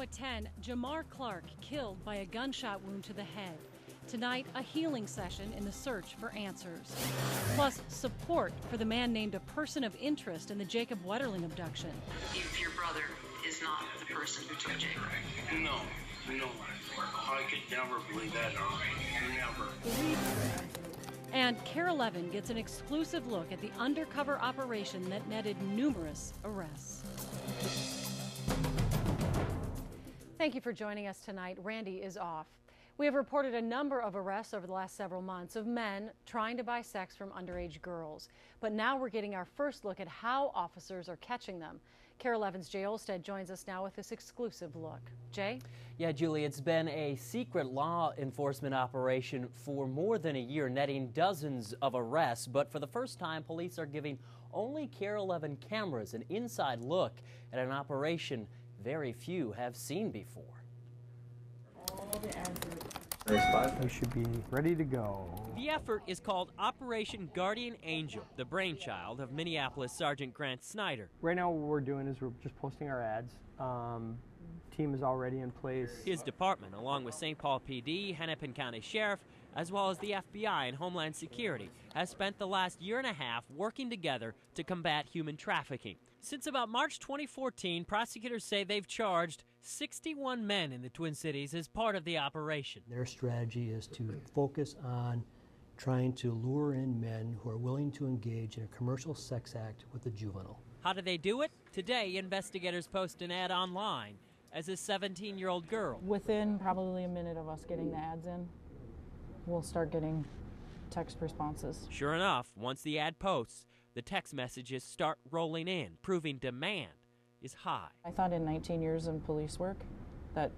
at 10, Jamar Clark killed by a gunshot wound to the head. Tonight, a healing session in the search for answers. Plus, support for the man named a person of interest in the Jacob Wetterling abduction. If your brother is not the person who took Jacob. No. I could never believe that. Never. And KARE 11 gets an exclusive look at the undercover operation that netted numerous arrests. Thank you for joining us tonight. Randy is off. We have reported a number of arrests over the last several months of men trying to buy sex from underage girls. But now we're getting our first look at how officers are catching them. KARE 11's Jay Olstead joins us now with this exclusive look. Jay? Yeah, Julie, it's been a secret law enforcement operation for more than a year, netting dozens of arrests. But for the first time, police are giving only KARE 11 cameras an inside look at an operation very few have seen before. We should be ready to go. The effort is called Operation Guardian Angel, the brainchild of Minneapolis Sergeant Grant Snyder. Right now what we're doing is we're just posting our ads. Team is already in place. His department, along with St. Paul PD, Hennepin County Sheriff, as well as the FBI and Homeland Security, has spent the last year and a half working together to combat human trafficking. Since about March 2014, prosecutors say they've charged 61 men in the Twin Cities as part of the operation. Their strategy is to focus on trying to lure in men who are willing to engage in a commercial sex act with a juvenile. How do they do it? Today, investigators post an ad online as a 17-year-old girl. Within probably a minute of us getting the ads in, we'll start getting text responses. Sure enough, once the ad posts, the text messages start rolling in, proving demand is high. I thought in 19 years in police work that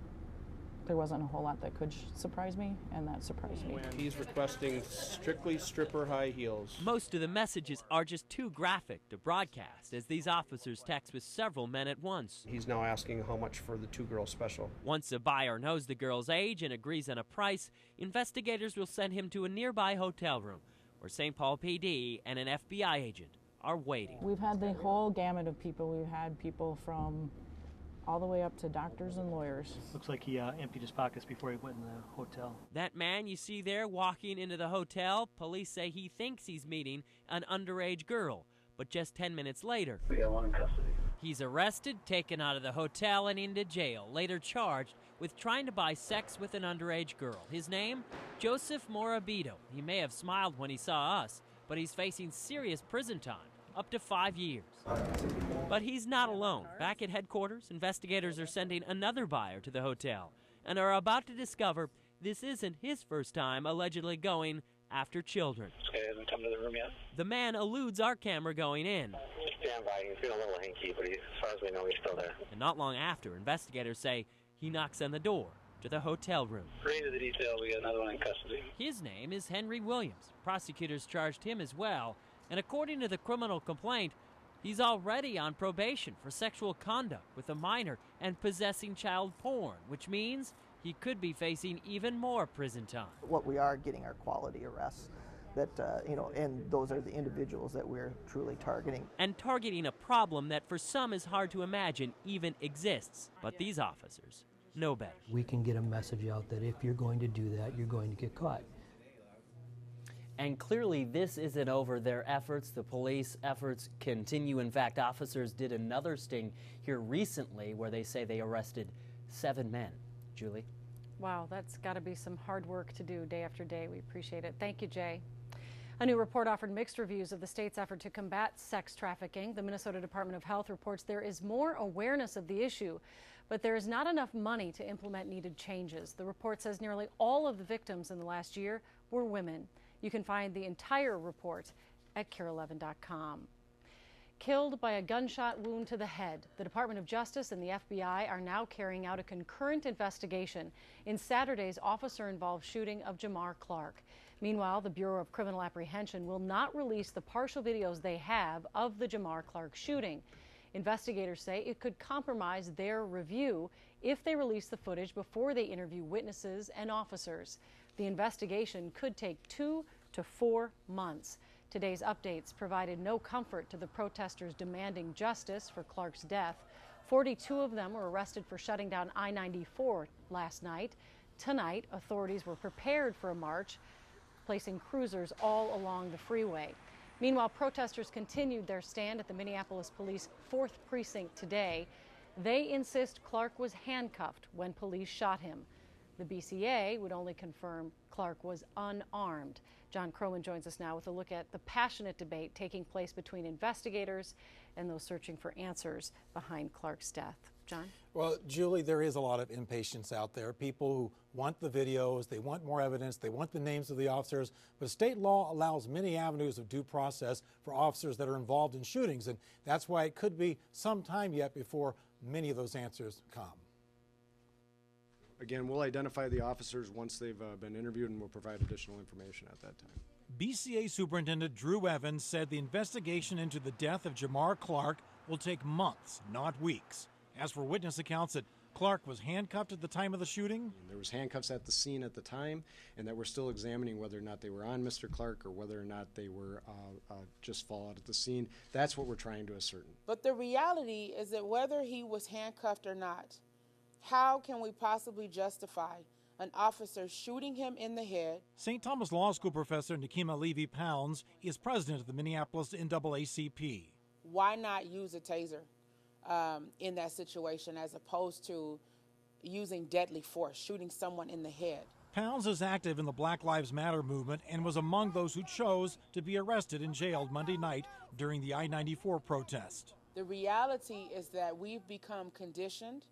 there wasn't a whole lot that could surprise me, and that surprised me. He's requesting strictly stripper high heels. Most of the messages are just too graphic to broadcast, as these officers text with several men at once. He's now asking how much for the two-girl special. Once a buyer knows the girl's age and agrees on a price, investigators will send him to a nearby hotel room where St. Paul PD and an FBI agent are waiting. We've had the whole gamut of people. We've had people from all the way up to doctors and lawyers. Looks like he emptied his pockets before he went in the hotel. That man you see there walking into the hotel, police say he thinks he's meeting an underage girl. But just 10 minutes later, We got one in custody. he's arrested, taken out of the hotel and into jail, later charged with trying to buy sex with an underage girl. His name? Joseph Morabito. He may have smiled when he saw us, but he's facing serious prison time, up to 5 years. But he's not alone. Back at headquarters, investigators are sending another buyer to the hotel and are about to discover this isn't his first time allegedly going after children. This guy hasn't come to the room yet? The man eludes our camera going in. Stand by. He's been a little hinky, but as far as we know, he's still there. And not long after, investigators say he knocks on the door to the hotel room. According to the detail, we got another one in custody. His name is Henry Williams. Prosecutors charged him as well, and according to the criminal complaint, he's already on probation for sexual conduct with a minor and possessing child porn, which means he could be facing even more prison time. What we are getting are quality arrests that, and those are the individuals that we're truly targeting. And targeting a problem that for some is hard to imagine even exists. But these officers know better. We can get a message out that if you're going to do that, you're going to get caught. And clearly this isn't over. Their efforts, the police efforts, continue. In fact, officers did another sting here recently where they say they arrested 7 men. Julie? Wow, that's got to be some hard work to do day after day. We appreciate it. Thank you, Jay. A new report offered mixed reviews of the state's effort to combat sex trafficking. The Minnesota Department of Health reports there is more awareness of the issue, but there is not enough money to implement needed changes. The report says nearly all of the victims in the last year were women. You can find the entire report at KARE11.com. Killed by a gunshot wound to the head, the Department of Justice and the FBI are now carrying out a concurrent investigation in Saturday's officer-involved shooting of Jamar Clark. Meanwhile, the Bureau of Criminal Apprehension will not release the partial videos they have of the Jamar Clark shooting. Investigators say it could compromise their review if they release the footage before they interview witnesses and officers. The investigation could take 2 to 4 months. Today's updates provided no comfort to the protesters demanding justice for Clark's death. 42 of them were arrested for shutting down I-94 last night. Tonight, authorities were prepared for a march, placing cruisers all along the freeway. Meanwhile, protesters continued their stand at the Minneapolis Police 4th Precinct today. They insist Clark was handcuffed when police shot him. The BCA would only confirm Clark was unarmed. John Croman joins us now with a look at the passionate debate taking place between investigators and those searching for answers behind Clark's death. John? Well, Julie, there is a lot of impatience out there. People who want the videos, they want more evidence, they want the names of the officers, but state law allows many avenues of due process for officers that are involved in shootings, and that's why it could be some time yet before many of those answers come. Again, we'll identify the officers once they've been interviewed, and we'll provide additional information at that time. BCA Superintendent Drew Evans said the investigation into the death of Jamar Clark will take months, not weeks. As for witness accounts that Clark was handcuffed at the time of the shooting, there was handcuffs at the scene at the time, and that we're still examining whether or not they were on Mr. Clark or whether or not they were just fall out at the scene. That's what we're trying to ascertain. But the reality is that whether he was handcuffed or not, how can we possibly justify an officer shooting him in the head? St. Thomas Law School professor Nikema Levy-Pounds is president of the Minneapolis NAACP. Why not use a taser in that situation as opposed to using deadly force, shooting someone in the head? Pounds is active in the Black Lives Matter movement and was among those who chose to be arrested and jailed Monday night during the I-94 protest. The reality is that we've become conditioned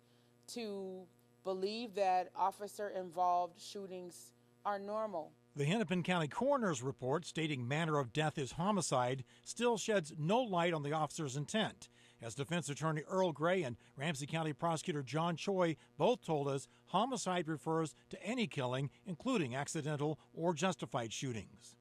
to believe that officer-involved shootings are normal. The Hennepin County Coroner's report stating manner of death is homicide still sheds no light on the officer's intent. As defense attorney Earl Gray and Ramsey County prosecutor John Choi both told us, homicide refers to any killing, including accidental or justified shootings.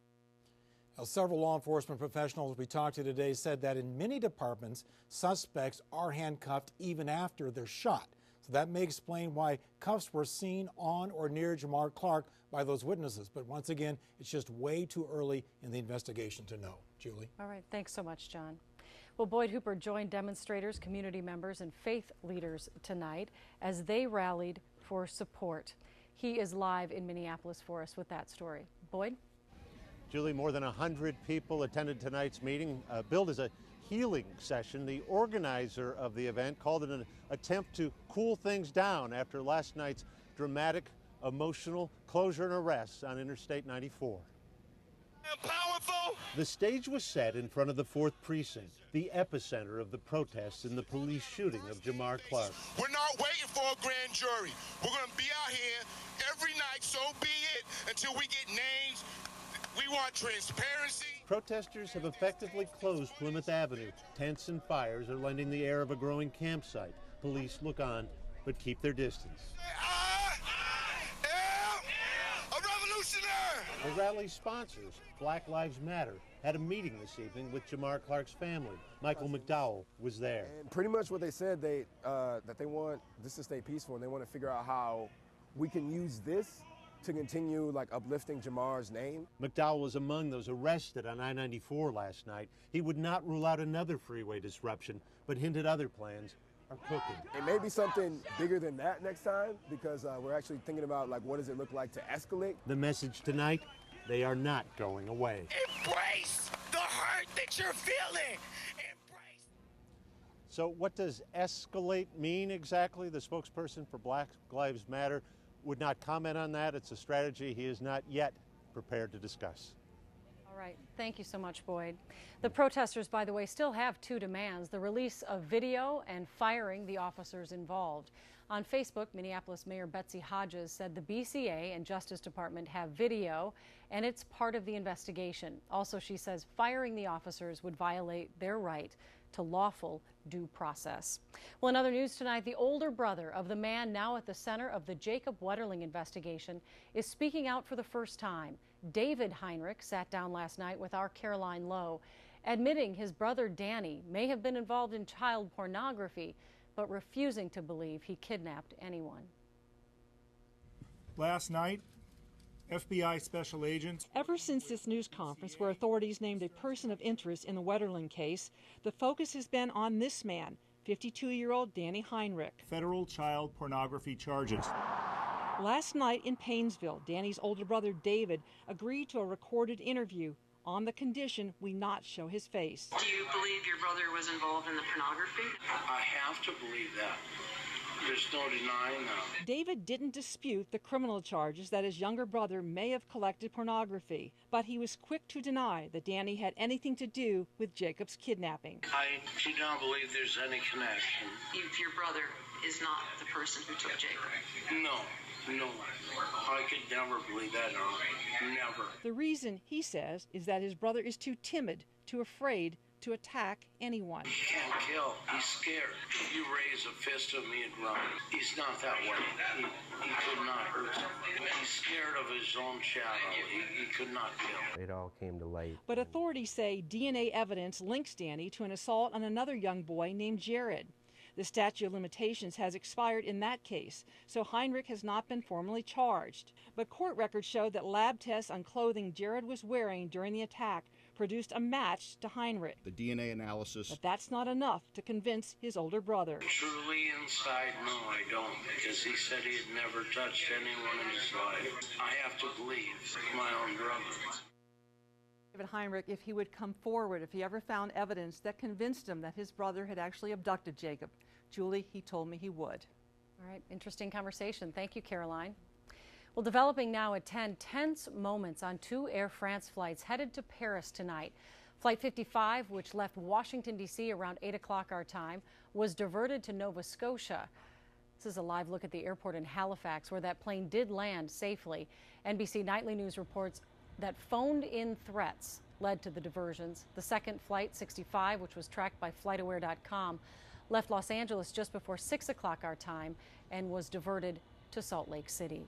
Now, several law enforcement professionals we talked to today said that in many departments, suspects are handcuffed even after they're shot. So that may explain why cuffs were seen on or near Jamar Clark by those witnesses. But once again, it's just way too early in the investigation to know. Julie? All right. Thanks so much, John. Well, Boyd Hooper joined demonstrators, community members, and faith leaders tonight as they rallied for support. He is live in Minneapolis for us with that story. Boyd? Julie, more than 100 people attended tonight's meeting, billed as a healing session. The organizer of the event called it an attempt to cool things down after last night's dramatic, emotional closure and arrests on Interstate 94. Powerful. The stage was set in front of the 4th Precinct, the epicenter of the protests in the police shooting of Jamar Clark. We're not waiting for a grand jury. We're going to be out here every night, so be it, until we get names. We want transparency. Protesters have effectively closed Plymouth Avenue. Tents and fires are lending the air of a growing campsite. Police look on, but keep their distance. A revolutionary! The rally's sponsors, Black Lives Matter, had a meeting this evening with Jamar Clark's family. Michael McDowell was there. And pretty much what they said, that they want this to stay peaceful, and they want to figure out how we can use this to continue uplifting Jamar's name. McDowell was among those arrested on I-94 last night. He would not rule out another freeway disruption, but hinted other plans are cooking. It may be something bigger than that next time, because we're actually thinking about what does it look like to escalate. The message tonight, they are not going away. Embrace the hurt that you're feeling. So what does escalate mean exactly? The spokesperson for Black Lives Matter would not comment on that. It's a strategy he is not yet prepared to discuss. All right. Thank you so much, Boyd. The protesters, by the way, still have two demands: the release of video and firing the officers involved. On Facebook, Minneapolis Mayor Betsy Hodges said the BCA and Justice Department have video, and it's part of the investigation. Also, she says firing the officers would violate their right to lawful due process. Well, in other news tonight, the older brother of the man now at the center of the Jacob Wetterling investigation is speaking out for the first time. David Heinrich sat down last night with our Caroline Lowe, admitting his brother Danny may have been involved in child pornography, but refusing to believe he kidnapped anyone. Last night, FBI special agents. Ever since this news conference where authorities named a person of interest in the Wetterling case, the focus has been on this man, 52-year-old Danny Heinrich. Federal child pornography charges. Last night in Paynesville, Danny's older brother David agreed to a recorded interview on the condition we not show his face. Do you believe your brother was involved in the pornography? I have to believe that. There's no denying that. David didn't dispute the criminal charges that his younger brother may have collected pornography, but he was quick to deny that Danny had anything to do with Jacob's kidnapping. I do not believe there's any connection. If your brother is not the person who took Jacob? No. I could never believe that, no. Never. The reason, he says, is that his brother is too timid, too afraid to attack anyone. He can't kill. He's scared. If you raise a fist at me and run, he's not that way. He could not hurt somebody. He's scared of his own shadow. He could not kill. It all came to light. But authorities say DNA evidence links Danny to an assault on another young boy named Jared. The statute of limitations has expired in that case, so Heinrich has not been formally charged. But court records show that lab tests on clothing Jared was wearing during the attack produced a match to Heinrich. The DNA analysis. But that's not enough to convince his older brother. Truly inside, no, I don't, because he said he had never touched anyone in his life. I have to believe my own brother. David Heinrich, if he would come forward, if he ever found evidence that convinced him that his brother had actually abducted Jacob, Julie, he told me he would. All right, interesting conversation. Thank you, Caroline. Well, developing now at 10, tense moments on 2 Air France flights headed to Paris tonight. Flight 55, which left Washington, D.C. around 8 o'clock our time, was diverted to Nova Scotia. This is a live look at the airport in Halifax, where that plane did land safely. NBC Nightly News reports that phoned-in threats led to the diversions. The second flight, 65, which was tracked by FlightAware.com, left Los Angeles just before 6 o'clock our time and was diverted to Salt Lake City.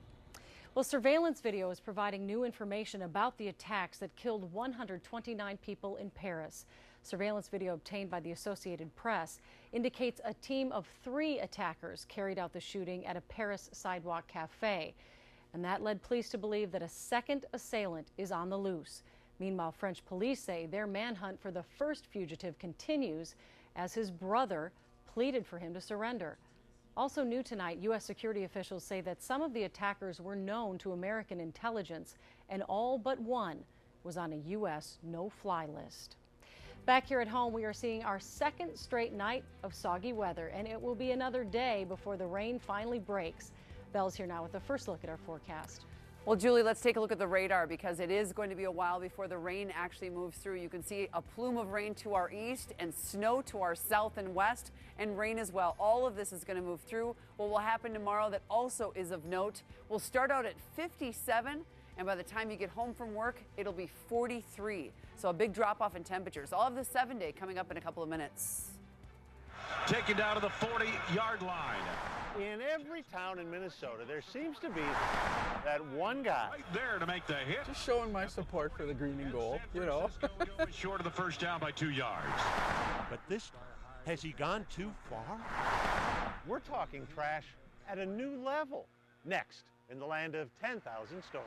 Well, surveillance video is providing new information about the attacks that killed 129 people in Paris. Surveillance video obtained by the Associated Press indicates a team of 3 attackers carried out the shooting at a Paris sidewalk cafe. And that led police to believe that a second assailant is on the loose. Meanwhile, French police say their manhunt for the first fugitive continues as his brother pleaded for him to surrender. Also new tonight, U.S. security officials say that some of the attackers were known to American intelligence, and all but one was on a U.S. no-fly list. Back here at home, we are seeing our second straight night of soggy weather, and it will be another day before the rain finally breaks. Belle's here now with the first look at our forecast. Well, Julie, let's take a look at the radar because it is going to be a while before the rain actually moves through. You can see a plume of rain to our east and snow to our south and west, and rain as well. All of this is going to move through. What will happen tomorrow that also is of note, we'll start out at 57, and by the time you get home from work, it'll be 43. So a big drop off in temperatures. I'll have the 7-day coming up in a couple of minutes. Taken down to the 40-yard line. In every town in Minnesota, there seems to be that one guy right there to make the hit. Just showing my support for the green and gold, you know. Short of the first down by 2 yards. But this time, has he gone too far? We're talking trash at a new level. Next, in the land of 10,000 stories.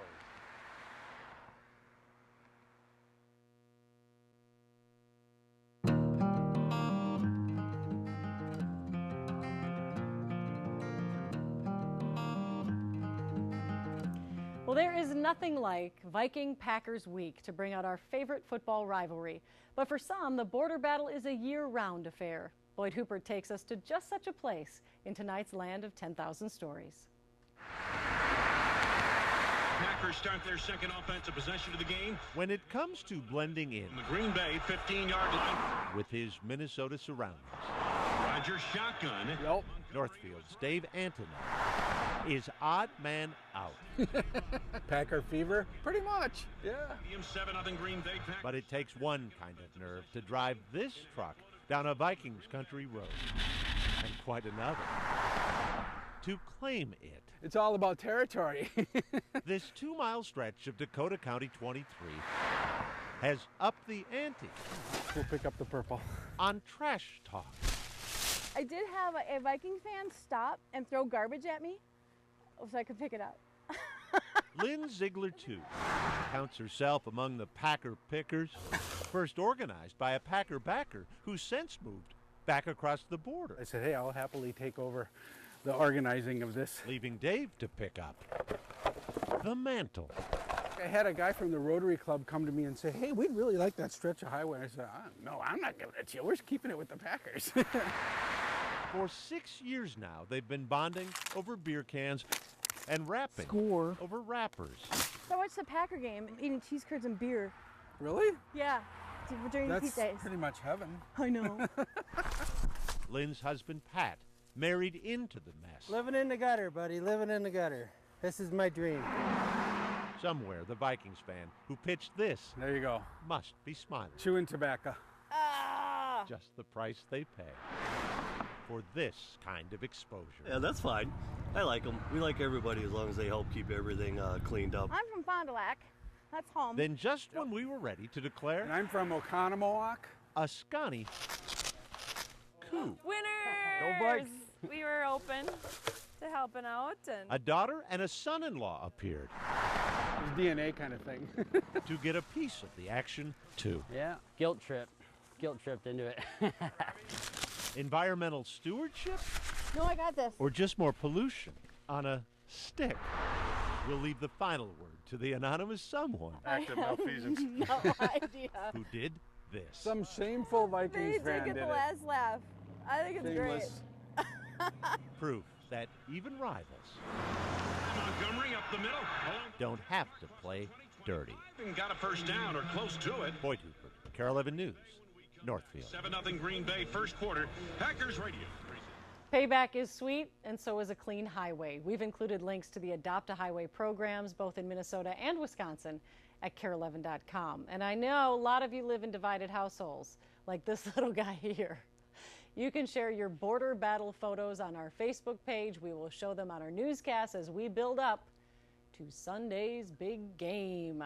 Well, there is nothing like Viking-Packers week to bring out our favorite football rivalry. But for some, the border battle is a year-round affair. Boyd Hooper takes us to just such a place in tonight's land of 10,000 stories. Packers start their second offensive possession of the game. When it comes to blending in, the Green Bay 15-yard line with his Minnesota surroundings. Rodgers shotgun. Yep. Northfield's Dave Anthony is odd man out. Packer fever? Pretty much, yeah. 7-0 Green Bay. But it takes one kind of nerve to drive this truck down a Vikings country road, and quite another to claim it. It's all about territory. This 2-mile stretch of Dakota County 23 has upped the ante. We'll pick up the purple. On trash talk. I did have a Viking fan stop and throw garbage at me so I could pick it up. Lynn Ziegler, too, counts herself among the Packer pickers, first organized by a Packer backer who since moved back across the border. I said, hey, I'll happily take over the organizing of this. Leaving Dave to pick up the mantle. I had a guy from the Rotary Club come to me and say, hey, we'd really like that stretch of highway. I said, no, I'm not giving it to you. We're keeping it with the Packers. For 6 years now, they've been bonding over beer cans and rapping over wrappers. So I watched the Packer game, eating cheese curds and beer. Really? Yeah, during That's Pete days. pretty much heaven. I know. Lynn's husband, Pat, married into the mess. Living in the gutter, buddy, living in the gutter. This is my dream. Somewhere, the Vikings fan who pitched this. There you go. Must be smiling. Chewing tobacco. Just the price they pay for this kind of exposure. Yeah, that's fine. I like them. We like everybody as long as they help keep everything cleaned up. I'm from Fond du Lac. That's home. Then just when we were ready to declare... And I'm from Oconomowoc. A Scotty coup. Winners! Go Vikes! We were open to helping out. And A daughter and a son-in-law appeared. It's DNA kind of thing. To get a piece of the action, too. Yeah, guilt tripped into it. Environmental stewardship? No, I got this. Or just more pollution on a stick? We'll leave the final word to the anonymous someone. Active malfeasance. No idea. Who did this. Some shameful Vikings They fan did did the it. last laugh. I think it's Shameless. Proof that even rivals Montgomery up the middle. don't have to play dirty. Got a first down or close to it. Boyd Hooper, KARE 11 News, Northfield. 7-0 Green Bay first quarter. Packers radio. Payback is sweet, and so is a clean highway. We've included links to the Adopt a Highway programs, both in Minnesota and Wisconsin, at KARE11.com. And I know a lot of you live in divided households, like this little guy here. You can share your border battle photos on our Facebook page. We will show them on our newscast as we build up to Sunday's big game.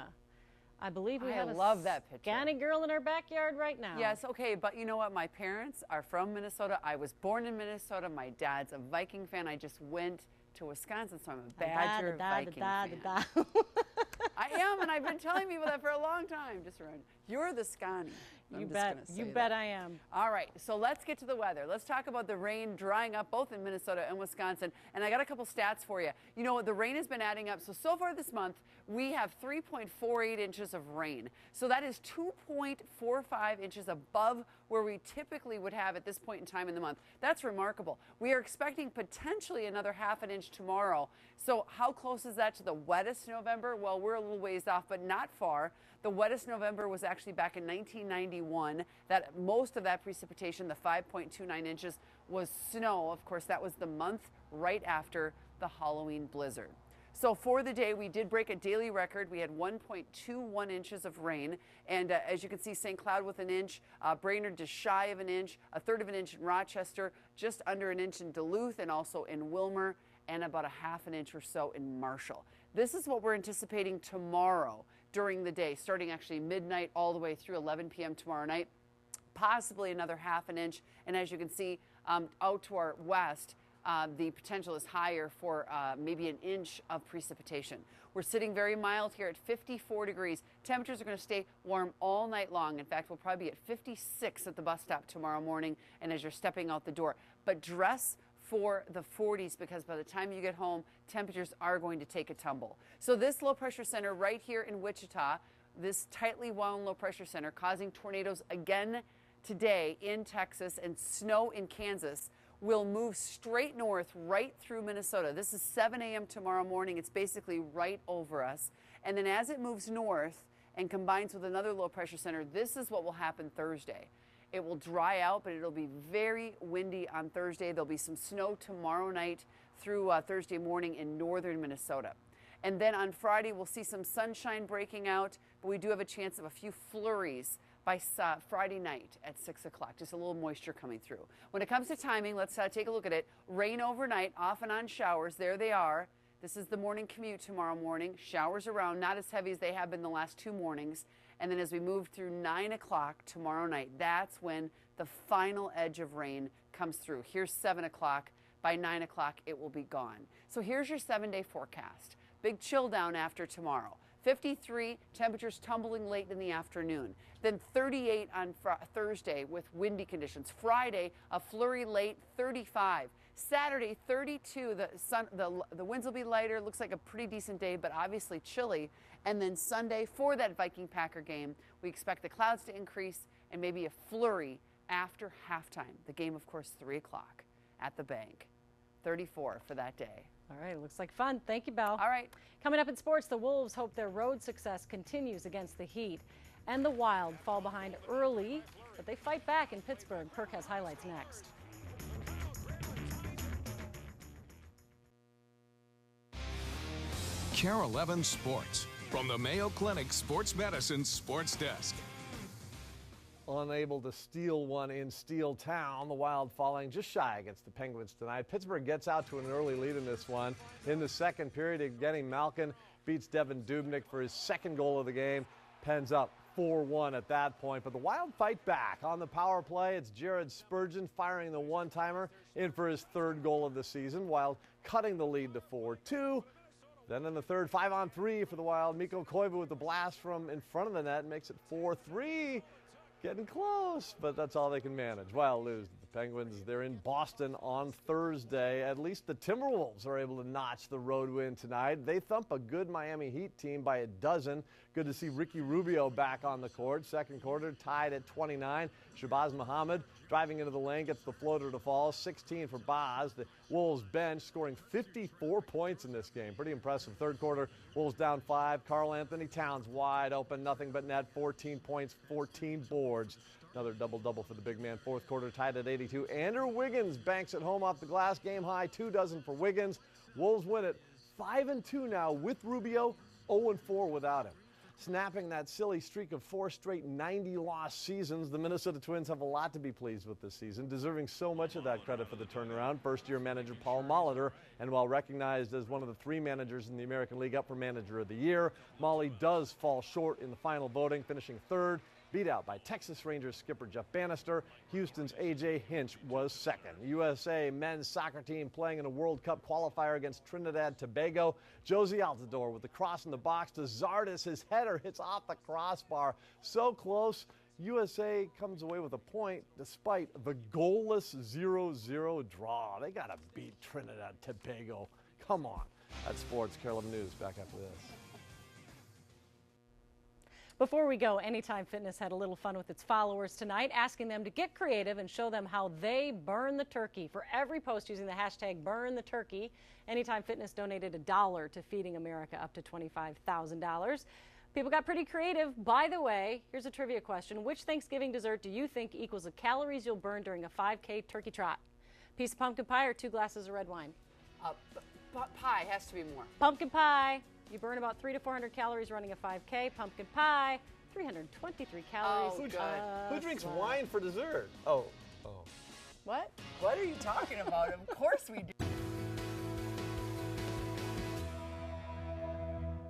I believe we have love that picture. Scotty girl in our backyard right now. Yes, okay, but you know what? My parents are from Minnesota. I was born in Minnesota. My dad's a Viking fan. I just went to Wisconsin, so I'm a Badger Viking fan. I am, and I've been telling people that for a long time. Just around. You're the Scotty. You bet I am. All right, so let's get to the weather. Let's talk about the rain drying up both in Minnesota and Wisconsin. And I got a couple stats for you. You know, the rain has been adding up. So far this month, we have 3.48 inches of rain. So that is 2.45 inches above where we typically would have at this point in time in the month. That's remarkable. We are expecting potentially another half an inch tomorrow. So how close is that to the wettest November? Well, we're a little ways off, but not far. The wettest November was actually back in 1991. That most of that precipitation, the 5.29 inches, was snow. Of course, that was the month right after the Halloween blizzard. So for the day, we did break a daily record. We had 1.21 inches of rain. And as you can see, St. Cloud with an inch, Brainerd just shy of an inch, a third of an inch in Rochester, just under an inch in Duluth and also in Wilmer, and about a half an inch or so in Marshall. This is what we're anticipating tomorrow during the day, starting actually midnight all the way through 11 p.m. tomorrow night, possibly another half an inch. And as you can see, out to our west, the potential is higher for maybe an inch of precipitation. We're sitting very mild here at 54 degrees. Temperatures are going to stay warm all night long. In fact, we'll probably be at 56 at the bus stop tomorrow morning and as you're stepping out the door. But dress for the 40s because by the time you get home, temperatures are going to take a tumble. So this low pressure center right here in Wichita, this tightly wound low pressure center causing tornadoes again today in Texas and snow in Kansas, will move straight north right through Minnesota. This is 7 a.m. tomorrow morning. It's basically right over us. And then as it moves north and combines with another low pressure center, this is what will happen Thursday. It will dry out, but it'll be very windy on Thursday. There'll be some snow tomorrow night through Thursday morning in northern Minnesota. And then on Friday, we'll see some sunshine breaking out, but we do have a chance of a few flurries by Friday night at 6 o'clock, just a little moisture coming through. When it comes to timing, let's take a look at it. Rain overnight, off and on showers, there they are. This is the morning commute tomorrow morning. Showers around, not as heavy as they have been the last two mornings. And then as we move through 9 o'clock tomorrow night, that's when the final edge of rain comes through. Here's 7 o'clock. By 9 o'clock, it will be gone. So here's your 7-day forecast. Big chill down after tomorrow. 53, temperatures tumbling late in the afternoon. Then 38 on Thursday with windy conditions. Friday, a flurry late, 35. Saturday, 32. The winds will be lighter. Looks like a pretty decent day, but obviously chilly. And then Sunday, for that Viking-Packer game, we expect the clouds to increase and maybe a flurry after halftime. The game, of course, 3 o'clock at the bank. 34 for that day. All right, looks like fun. Thank you, Belle. All right. Coming up in sports, the Wolves hope their road success continues against the Heat. And the Wild fall behind early, but they fight back in Pittsburgh. Kirk has highlights next. KARE 11 Sports from the Mayo Clinic Sports Medicine Sports Desk. Unable to steal one in Steel Town, the Wild falling just shy against the Penguins tonight. Pittsburgh gets out to an early lead in this one. In the second period, Evgeny Malkin beats Devin Dubnyk for his second goal of the game. Pens up 4-1 at that point, but the Wild fight back. On the power play, it's Jared Spurgeon firing the one-timer in for his third goal of the season, Wild cutting the lead to 4-2. Then in the third, 5-on-3 for the Wild, Mikko Koivu with the blast from in front of the net makes it 4-3. Getting close, but that's all they can manage. Wild lose to the Penguins. They're in Boston on Thursday. At least the Timberwolves are able to notch the road win tonight. They thump a good Miami Heat team by a dozen. Good to see Ricky Rubio back on the court. Second quarter tied at 29. Shabazz Muhammad driving into the lane gets the floater to fall. 16 for Baz. The Wolves bench scoring 54 points in this game. Pretty impressive. Third quarter, Wolves down 5. Karl Anthony Towns wide open, nothing but net. 14 points, 14 boards. Another double-double for the big man. Fourth quarter tied at 82. Andrew Wiggins banks it home off the glass. Game high, 2 dozen for Wiggins. Wolves win it 5-2 now with Rubio, 0-4 without him. Snapping that silly streak of 4 straight 90-loss seasons, the Minnesota Twins have a lot to be pleased with this season, deserving so much of that credit for the turnaround. First-year manager Paul Molitor, and while recognized as one of the 3 managers in the American League up for Manager of the Year, Molly does fall short in the final voting, finishing 3rd. Beat out by Texas Rangers skipper Jeff Bannister. Houston's A.J. Hinch was 2nd. USA men's soccer team playing in a World Cup qualifier against Trinidad Tobago. Josie Altidore with the cross in the box to Zardes. His header hits off the crossbar. So close. USA comes away with a point despite the goalless 0-0 draw. They got to beat Trinidad Tobago. Come on. That's sports. KARE 11 News. Back after this. Before we go, Anytime Fitness had a little fun with its followers tonight, asking them to get creative and show them how they burn the turkey. For every post using the hashtag #BurnTheTurkey, Anytime Fitness donated $1 to Feeding America up to $25,000. People got pretty creative. By the way, here's a trivia question. Which Thanksgiving dessert do you think equals the calories you'll burn during a 5K turkey trot? Piece of pumpkin pie or 2 glasses of red wine? Pie has to be more. Pumpkin pie. You burn about 300 to 400 calories running a 5K. Pumpkin pie, 323 calories. Oh, who drinks wine for dessert? Oh. What? What are you talking about? Of course we do.